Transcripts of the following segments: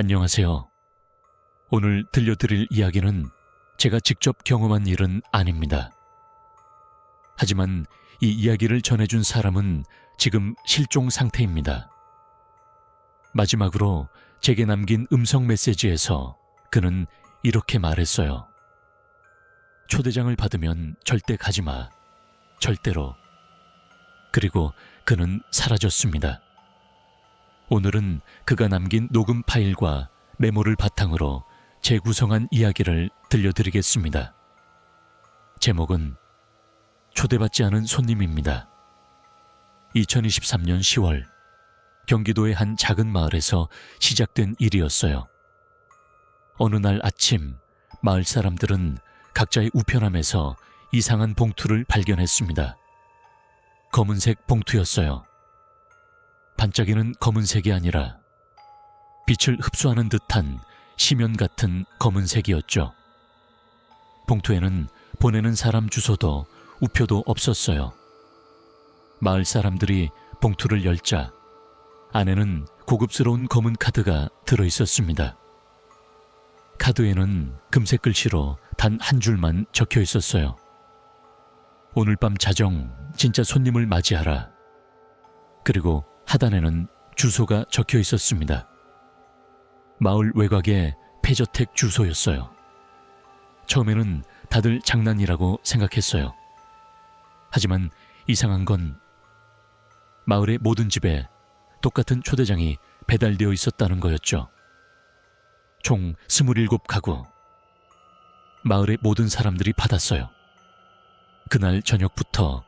안녕하세요. 오늘 들려드릴 이야기는 제가 직접 경험한 일은 아닙니다. 하지만 이 이야기를 전해준 사람은 지금 실종 상태입니다. 마지막으로 제게 남긴 음성 메시지에서 그는 이렇게 말했어요. 초대장을 받으면 절대 가지 마. 절대로. 그리고 그는 사라졌습니다. 오늘은 그가 남긴 녹음 파일과 메모를 바탕으로 재구성한 이야기를 들려드리겠습니다. 제목은 초대받지 않은 손님입니다. 2023년 10월 경기도의 한 작은 마을에서 시작된 일이었어요. 어느 날 아침 마을 사람들은 각자의 우편함에서 이상한 봉투를 발견했습니다. 검은색 봉투였어요. 반짝이는 검은색이 아니라 빛을 흡수하는 듯한 심연 같은 검은색이었죠. 봉투에는 보내는 사람 주소도 우표도 없었어요. 마을 사람들이 봉투를 열자 안에는 고급스러운 검은 카드가 들어있었습니다. 카드에는 금색 글씨로 단 한 줄만 적혀 있었어요. 오늘 밤 자정 진짜 손님을 맞이하라. 그리고 하단에는 주소가 적혀 있었습니다. 마을 외곽의 폐저택 주소였어요. 처음에는 다들 장난이라고 생각했어요. 하지만 이상한 건 마을의 모든 집에 똑같은 초대장이 배달되어 있었다는 거였죠. 총 27가구. 마을의 모든 사람들이 받았어요. 그날 저녁부터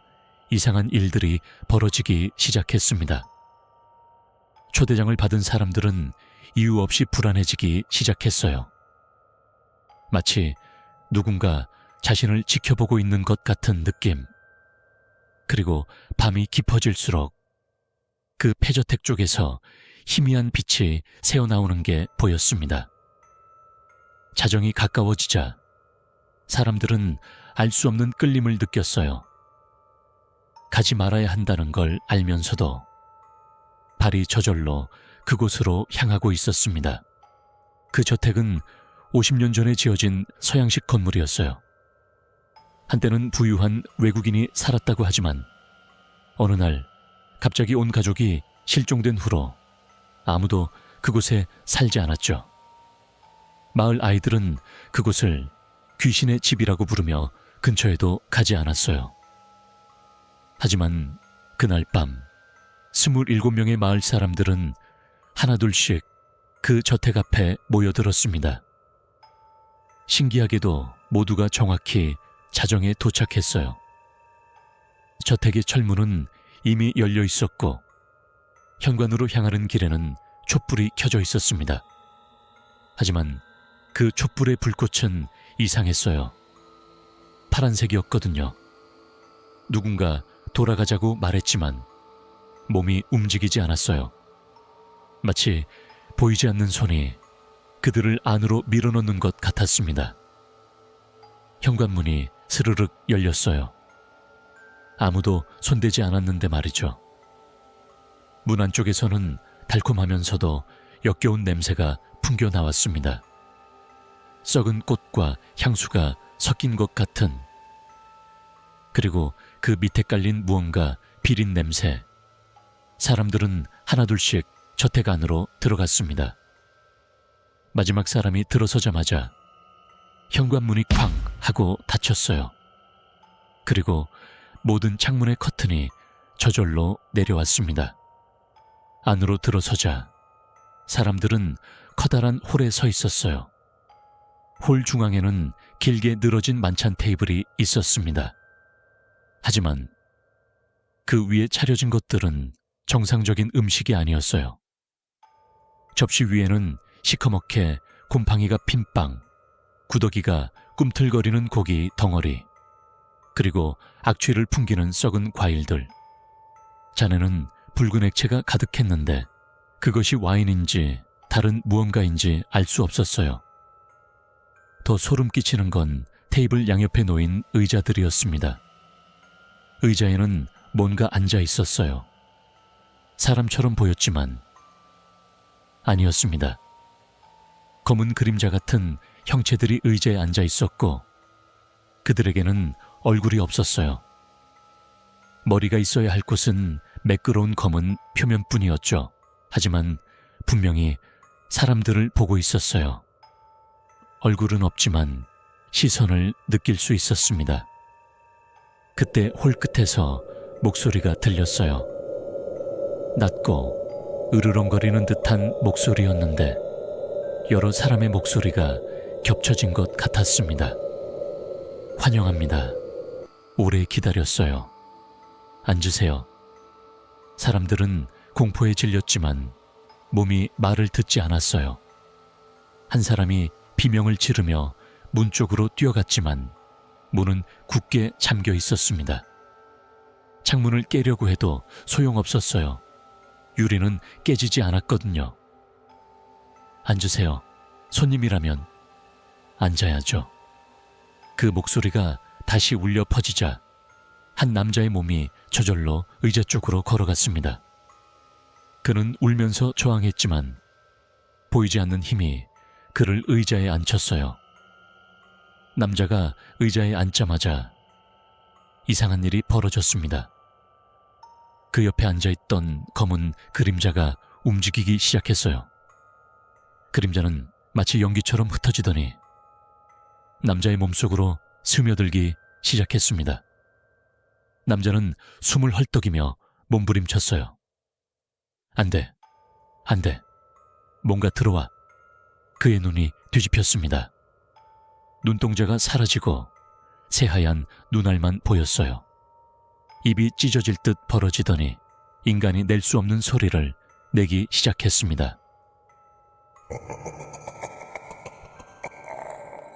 이상한 일들이 벌어지기 시작했습니다. 초대장을 받은 사람들은 이유 없이 불안해지기 시작했어요. 마치 누군가 자신을 지켜보고 있는 것 같은 느낌. 그리고 밤이 깊어질수록 그 폐저택 쪽에서 희미한 빛이 새어나오는 게 보였습니다. 자정이 가까워지자 사람들은 알 수 없는 끌림을 느꼈어요. 가지 말아야 한다는 걸 알면서도 발이 저절로 그곳으로 향하고 있었습니다. 그 저택은 50년 전에 지어진 서양식 건물이었어요. 한때는 부유한 외국인이 살았다고 하지만 어느 날 갑자기 온 가족이 실종된 후로 아무도 그곳에 살지 않았죠. 마을 아이들은 그곳을 귀신의 집이라고 부르며 근처에도 가지 않았어요. 하지만 그날 밤 27명의 마을 사람들은 하나둘씩 그 저택 앞에 모여들었습니다. 신기하게도 모두가 정확히 자정에 도착했어요. 저택의 철문은 이미 열려 있었고 현관으로 향하는 길에는 촛불이 켜져 있었습니다. 하지만 그 촛불의 불꽃은 이상했어요. 파란색이었거든요. 누군가 돌아가자고 말했지만 몸이 움직이지 않았어요. 마치 보이지 않는 손이 그들을 안으로 밀어넣는 것 같았습니다. 현관문이 스르륵 열렸어요. 아무도 손대지 않았는데 말이죠. 문 안쪽에서는 달콤하면서도 역겨운 냄새가 풍겨 나왔습니다. 썩은 꽃과 향수가 섞인 것 같은, 그리고 그 밑에 깔린 무언가 비린 냄새. 사람들은 하나둘씩 저택 안으로 들어갔습니다. 마지막 사람이 들어서자마자 현관문이 쾅 하고 닫혔어요. 그리고 모든 창문의 커튼이 저절로 내려왔습니다. 안으로 들어서자 사람들은 커다란 홀에 서 있었어요. 홀 중앙에는 길게 늘어진 만찬 테이블이 있었습니다. 하지만 그 위에 차려진 것들은 정상적인 음식이 아니었어요. 접시 위에는 시커멓게 곰팡이가 핀 빵, 구더기가 꿈틀거리는 고기 덩어리, 그리고 악취를 풍기는 썩은 과일들. 잔에는 붉은 액체가 가득했는데 그것이 와인인지 다른 무언가인지 알 수 없었어요. 더 소름 끼치는 건 테이블 양옆에 놓인 의자들이었습니다. 의자에는 뭔가 앉아 있었어요. 사람처럼 보였지만 아니었습니다. 검은 그림자 같은 형체들이 의자에 앉아 있었고 그들에게는 얼굴이 없었어요. 머리가 있어야 할 곳은 매끄러운 검은 표면뿐이었죠. 하지만 분명히 사람들을 보고 있었어요. 얼굴은 없지만 시선을 느낄 수 있었습니다. 그때 홀 끝에서 목소리가 들렸어요. 낮고 으르렁거리는 듯한 목소리였는데 여러 사람의 목소리가 겹쳐진 것 같았습니다. 환영합니다. 오래 기다렸어요. 앉으세요. 사람들은 공포에 질렸지만 몸이 말을 듣지 않았어요. 한 사람이 비명을 지르며 문 쪽으로 뛰어갔지만 문은 굳게 잠겨 있었습니다. 창문을 깨려고 해도 소용없었어요. 유리는 깨지지 않았거든요. 앉으세요. 손님이라면 앉아야죠. 그 목소리가 다시 울려 퍼지자 한 남자의 몸이 저절로 의자 쪽으로 걸어갔습니다. 그는 울면서 저항했지만 보이지 않는 힘이 그를 의자에 앉혔어요. 남자가 의자에 앉자마자 이상한 일이 벌어졌습니다. 그 옆에 앉아있던 검은 그림자가 움직이기 시작했어요. 그림자는 마치 연기처럼 흩어지더니 남자의 몸속으로 스며들기 시작했습니다. 남자는 숨을 헐떡이며 몸부림쳤어요. 안 돼, 안 돼. 뭔가 들어와. 그의 눈이 뒤집혔습니다. 눈동자가 사라지고 새하얀 눈알만 보였어요. 입이 찢어질 듯 벌어지더니 인간이 낼 수 없는 소리를 내기 시작했습니다.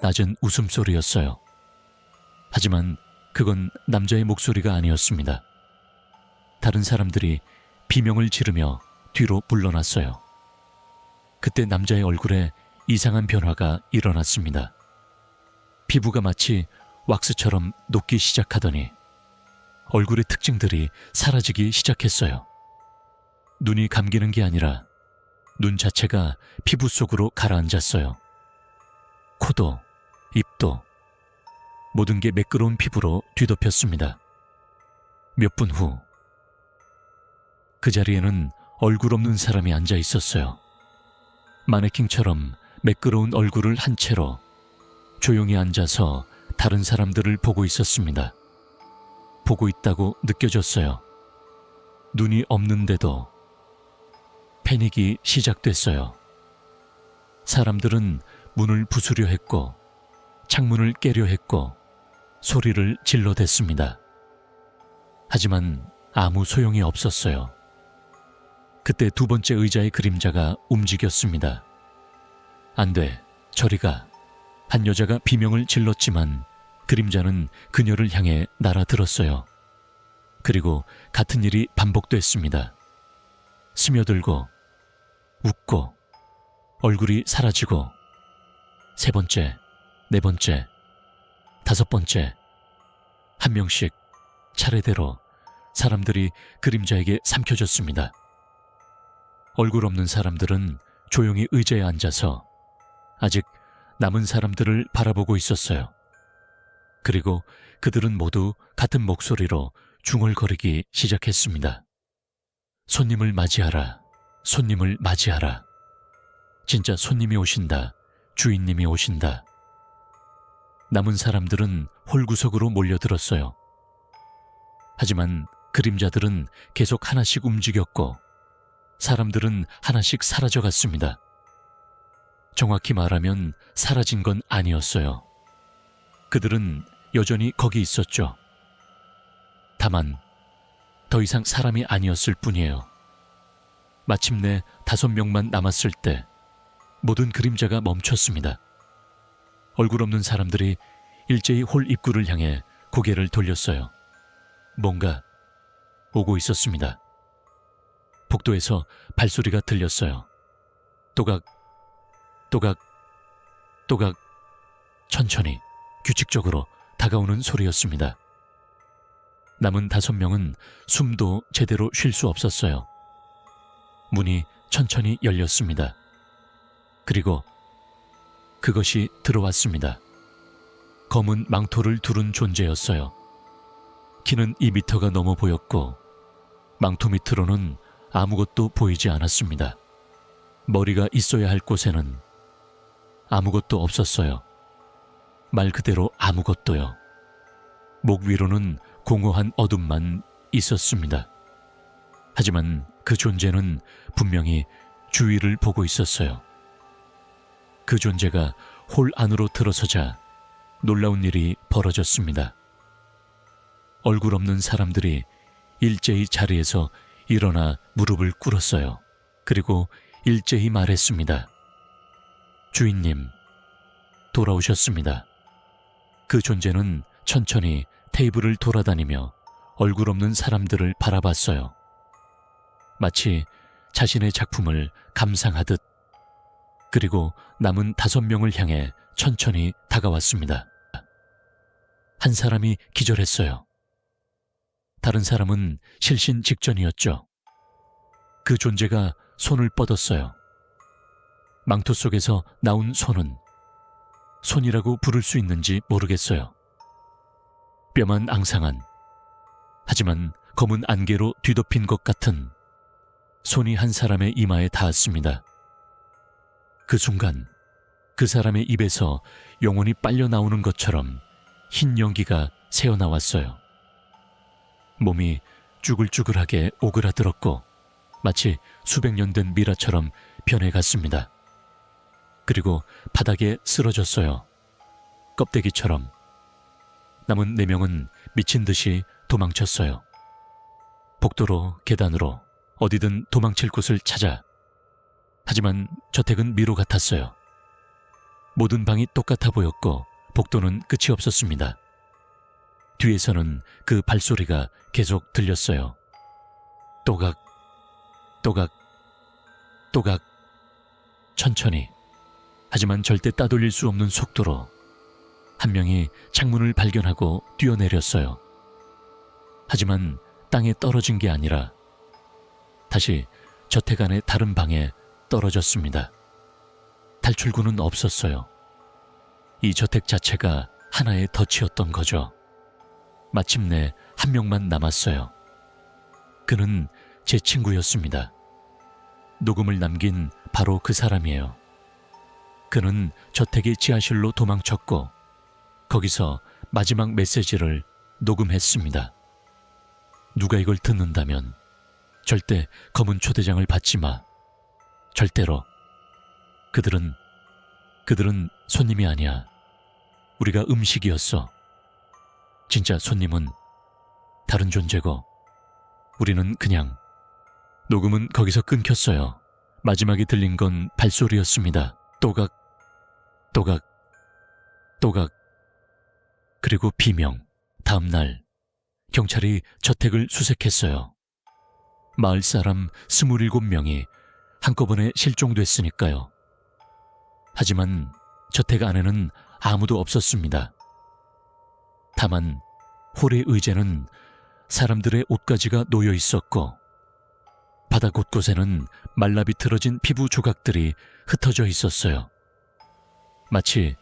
낮은 웃음소리였어요. 하지만 그건 남자의 목소리가 아니었습니다. 다른 사람들이 비명을 지르며 뒤로 물러났어요. 그때 남자의 얼굴에 이상한 변화가 일어났습니다. 피부가 마치 왁스처럼 녹기 시작하더니 얼굴의 특징들이 사라지기 시작했어요. 눈이 감기는 게 아니라 눈 자체가 피부 속으로 가라앉았어요. 코도, 입도, 모든 게 매끄러운 피부로 뒤덮였습니다. 몇 분 후, 그 자리에는 얼굴 없는 사람이 앉아 있었어요. 마네킹처럼 매끄러운 얼굴을 한 채로 조용히 앉아서 다른 사람들을 보고 있었습니다. 보고 있다고 느껴졌어요. 눈이 없는데도 패닉이 시작됐어요. 사람들은 문을 부수려 했고 창문을 깨려 했고 소리를 질러댔습니다. 하지만 아무 소용이 없었어요. 그때 두 번째 의자의 그림자가 움직였습니다. 안 돼, 저리 가. 한 여자가 비명을 질렀지만 그림자는 그녀를 향해 날아들었어요. 그리고 같은 일이 반복됐습니다. 스며들고 웃고 얼굴이 사라지고 세 번째, 네 번째, 다섯 번째, 한 명씩 차례대로 사람들이 그림자에게 삼켜졌습니다. 얼굴 없는 사람들은 조용히 의자에 앉아서 아직 남은 사람들을 바라보고 있었어요. 그리고 그들은 모두 같은 목소리로 중얼거리기 시작했습니다. 손님을 맞이하라, 손님을 맞이하라. 진짜 손님이 오신다, 주인님이 오신다. 남은 사람들은 홀구석으로 몰려들었어요. 하지만 그림자들은 계속 하나씩 움직였고 사람들은 하나씩 사라져갔습니다. 정확히 말하면 사라진 건 아니었어요. 그들은 여전히 거기 있었죠. 다만 더 이상 사람이 아니었을 뿐이에요. 마침내 5명만 남았을 때 모든 그림자가 멈췄습니다. 얼굴 없는 사람들이 일제히 홀 입구를 향해 고개를 돌렸어요. 뭔가 오고 있었습니다. 복도에서 발소리가 들렸어요. 또각, 또각, 또각, 천천히 규칙적으로 다가오는 소리였습니다. 남은 5명은 숨도 제대로 쉴 수 없었어요. 문이 천천히 열렸습니다. 그리고 그것이 들어왔습니다. 검은 망토를 두른 존재였어요. 키는 2미터가 넘어 보였고 망토 밑으로는 아무것도 보이지 않았습니다. 머리가 있어야 할 곳에는 아무것도 없었어요. 말 그대로 아무것도요. 목 위로는 공허한 어둠만 있었습니다. 하지만 그 존재는 분명히 주위를 보고 있었어요. 그 존재가 홀 안으로 들어서자 놀라운 일이 벌어졌습니다. 얼굴 없는 사람들이 일제히 자리에서 일어나 무릎을 꿇었어요. 그리고 일제히 말했습니다. 주인님, 돌아오셨습니다. 그 존재는 천천히 테이블을 돌아다니며 얼굴 없는 사람들을 바라봤어요. 마치 자신의 작품을 감상하듯. 그리고 남은 5명을 향해 천천히 다가왔습니다. 한 사람이 기절했어요. 다른 사람은 실신 직전이었죠. 그 존재가 손을 뻗었어요. 망토 속에서 나온 손은 손이라고 부를 수 있는지 모르겠어요. 뼈만 앙상한, 하지만 검은 안개로 뒤덮인 것 같은 손이 한 사람의 이마에 닿았습니다. 그 순간 그 사람의 입에서 영혼이 빨려 나오는 것처럼 흰 연기가 새어나왔어요. 몸이 쭈글쭈글하게 오그라들었고 마치 수백 년 된 미라처럼 변해갔습니다. 그리고 바닥에 쓰러졌어요. 껍데기처럼. 남은 4명은 미친 듯이 도망쳤어요. 복도로, 계단으로, 어디든 도망칠 곳을 찾아. 하지만 저택은 미로 같았어요. 모든 방이 똑같아 보였고 복도는 끝이 없었습니다. 뒤에서는 그 발소리가 계속 들렸어요. 또각, 또각, 또각. 천천히, 하지만 절대 따돌릴 수 없는 속도로 한 명이 창문을 발견하고 뛰어내렸어요. 하지만 땅에 떨어진 게 아니라 다시 저택 안의 다른 방에 떨어졌습니다. 탈출구는 없었어요. 이 저택 자체가 하나의 덫이었던 거죠. 마침내 한 명만 남았어요. 그는 제 친구였습니다. 녹음을 남긴 바로 그 사람이에요. 그는 저택의 지하실로 도망쳤고 거기서 마지막 메시지를 녹음했습니다. 누가 이걸 듣는다면 절대 검은 초대장을 받지 마. 절대로. 그들은 손님이 아니야. 우리가 음식이었어. 진짜 손님은 다른 존재고 우리는 그냥. 녹음은 거기서 끊겼어요. 마지막에 들린 건 발소리였습니다. 또각, 또각, 또각. 그리고 비명. 다음 날 경찰이 저택을 수색했어요. 마을 사람 27명이 한꺼번에 실종됐으니까요. 하지만 저택 안에는 아무도 없었습니다. 다만 홀의 의자는 사람들의 옷가지가 놓여 있었고 바닥 곳곳에는 말라 비틀어진 피부 조각들이 흩어져 있었어요. 마치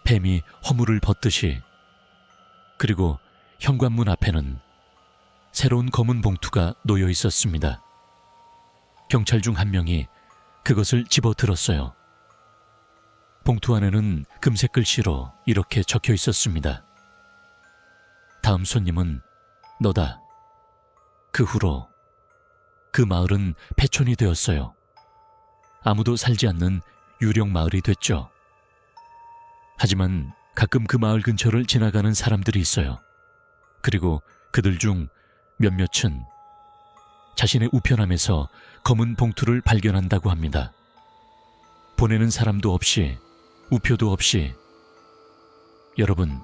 뱀이 허물을 벗듯이. 그리고 현관문 앞에는 새로운 검은 봉투가 놓여 있었습니다. 경찰 중 한 명이 그것을 집어들었어요. 봉투 안에는 금색 글씨로 이렇게 적혀 있었습니다. 다음 손님은 너다. 그 후로 그 마을은 폐촌이 되었어요. 아무도 살지 않는 유령 마을이 됐죠. 하지만 가끔 그 마을 근처를 지나가는 사람들이 있어요. 그리고 그들 중 몇몇은 자신의 우편함에서 검은 봉투를 발견한다고 합니다. 보내는 사람도 없이, 우표도 없이. 여러분,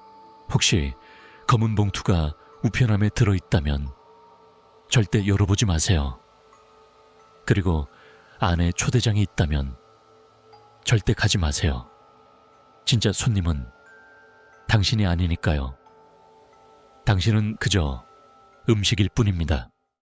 혹시 검은 봉투가 우편함에 들어있다면 절대 열어보지 마세요. 그리고 안에 초대장이 있다면 절대 가지 마세요. 진짜 손님은 당신이 아니니까요. 당신은 그저 음식일 뿐입니다.